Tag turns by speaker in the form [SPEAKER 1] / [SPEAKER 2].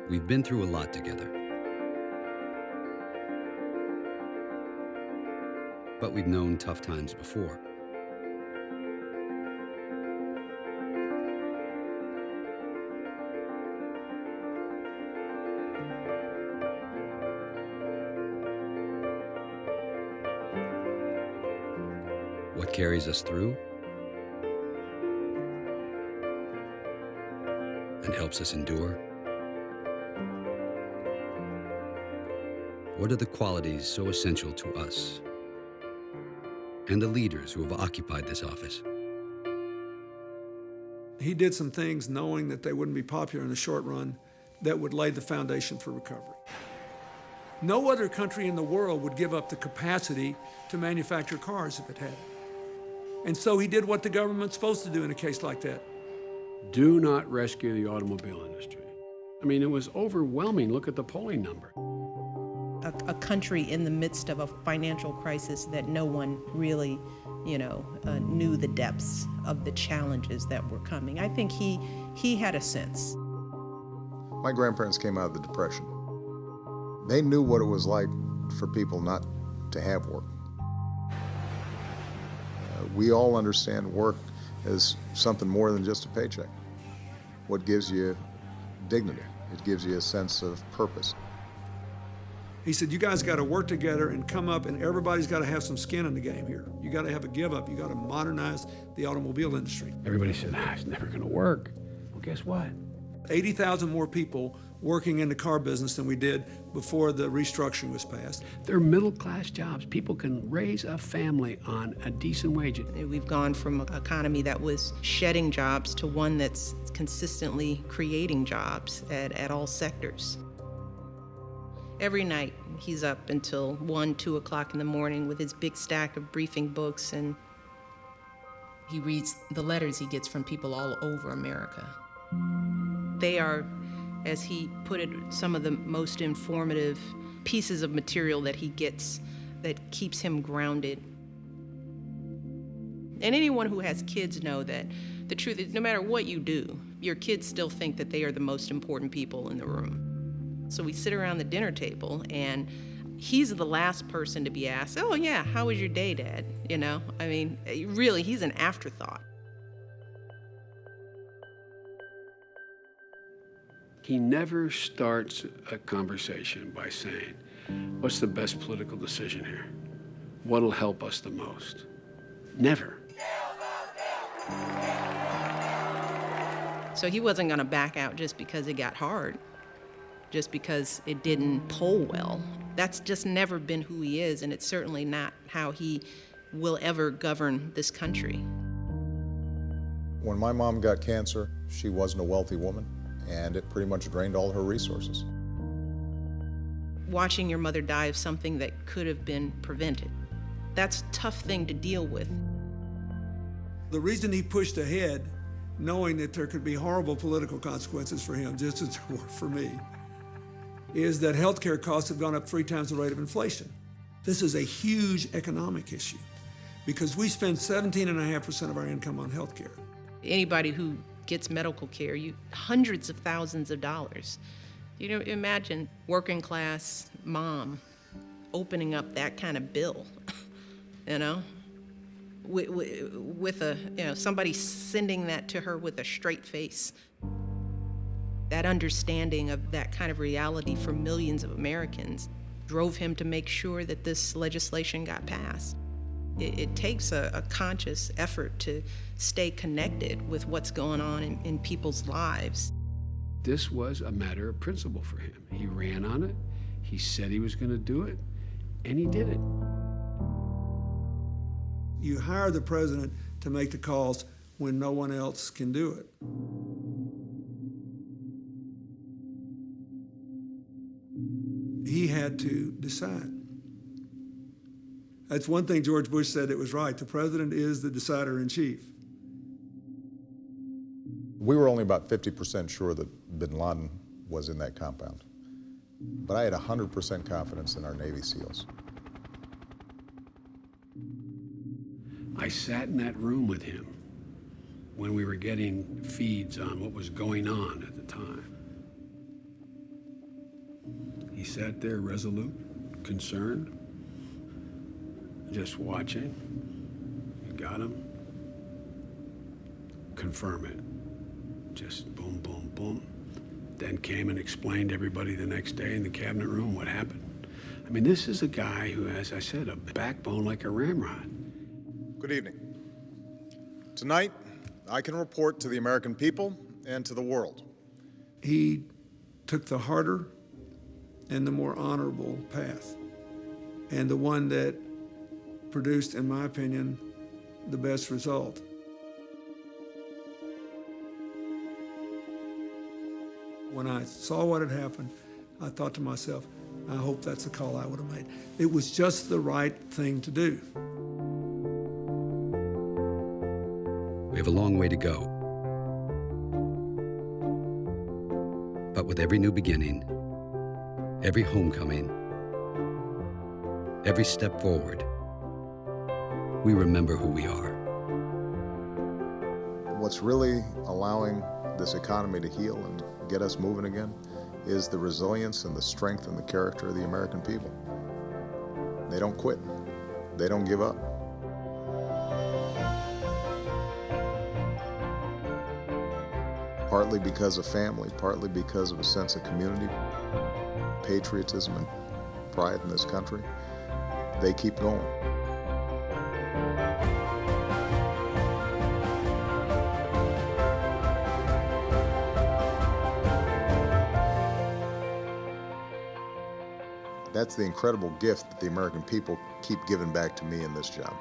[SPEAKER 1] We've been through a lot together. But we've known tough times before. What carries us through and helps us endure? What are the qualities so essential to us and the leaders who have occupied this office?
[SPEAKER 2] He did some things knowing that they wouldn't be popular in the short run that would lay the foundation for recovery. No other country in the world would give up the capacity to manufacture cars if it had it. And so he did what the government's supposed to do in a case like that.
[SPEAKER 3] Do not rescue the automobile industry. I mean, it was overwhelming. Look at the polling number.
[SPEAKER 4] A country in the midst of a financial crisis that no one really, knew the depths of the challenges that were coming. I think he had a sense.
[SPEAKER 5] My grandparents came out of the Depression. They knew what it was like for people not to have work. We all understand work as something more than just a paycheck. What gives you dignity? It gives you a sense of purpose.
[SPEAKER 2] He said, you guys got to work together and come up, and everybody's got to have some skin in the game here. You got to have a give up. You got to modernize the automobile industry.
[SPEAKER 3] Everybody said, it's never going to work. Well, guess what?
[SPEAKER 2] 80,000 more people working in the car business than we did before the restructuring was passed.
[SPEAKER 3] They're middle-class jobs. People can raise a family on a decent wage.
[SPEAKER 4] We've gone from an economy that was shedding jobs to one that's consistently creating jobs at all sectors. Every night, he's up until 1, 2 o'clock in the morning with his big stack of briefing books, and he reads the letters he gets from people all over America. They are, as he put it, some of the most informative pieces of material that he gets that keeps him grounded. And anyone who has kids know that the truth is, no matter what you do, your kids still think that they are the most important people in the room. So we sit around the dinner table, and he's the last person to be asked, oh yeah, how was your day, Dad? Really, he's an afterthought.
[SPEAKER 3] He never starts a conversation by saying, what's the best political decision here? What'll help us the most? Never.
[SPEAKER 4] So he wasn't going to back out just because it got hard, just because it didn't poll well. That's just never been who he is, and it's certainly not how he will ever govern this country.
[SPEAKER 5] When my mom got cancer, she wasn't a wealthy woman, and it pretty much drained all her resources.
[SPEAKER 4] Watching your mother die of something that could have been prevented, that's a tough thing to deal with.
[SPEAKER 2] The reason he pushed ahead, knowing that there could be horrible political consequences for him, just as there were for me, is that healthcare costs have gone up 3 times the rate of inflation. This is a huge economic issue because we spend 17.5% of our income on healthcare.
[SPEAKER 4] Anybody who gets medical care, hundreds of thousands of dollars. Imagine working class mom opening up that kind of bill, with somebody sending that to her with a straight face. That understanding of that kind of reality for millions of Americans drove him to make sure that this legislation got passed. It takes a conscious effort to stay connected with what's going on in people's lives.
[SPEAKER 3] This was a matter of principle for him. He ran on it, he said he was going to do it, and he did it.
[SPEAKER 2] You hire the president to make the calls when no one else can do it. He had to decide. That's one thing George Bush said that was right. The president is the decider-in-chief.
[SPEAKER 5] We were only about 50% sure that bin Laden was in that compound. But I had 100% confidence in our Navy SEALs.
[SPEAKER 3] I sat in that room with him when we were getting feeds on what was going on at the time. sat there resolute, concerned, just watching. You got him. Confirm it. Just boom, boom, boom. Then came and explained to everybody the next day in the cabinet room what happened. I mean, this is a guy who has, I said, a backbone like a ramrod.
[SPEAKER 5] Good evening. Tonight, I can report to the American people and to the world.
[SPEAKER 2] He took the harder and the more honorable path, and the one that produced, in my opinion, the best result. When I saw what had happened, I thought to myself, I hope that's the call I would have made. It was just the right thing to do.
[SPEAKER 1] We have a long way to go. But with every new beginning, every homecoming, every step forward, we remember who we are.
[SPEAKER 5] What's really allowing this economy to heal and get us moving again is the resilience and the strength and the character of the American people. They don't quit. They don't give up. Partly because of family, partly because of a sense of community, patriotism, and pride in this country, they keep going. That's the incredible gift that the American people keep giving back to me in this job.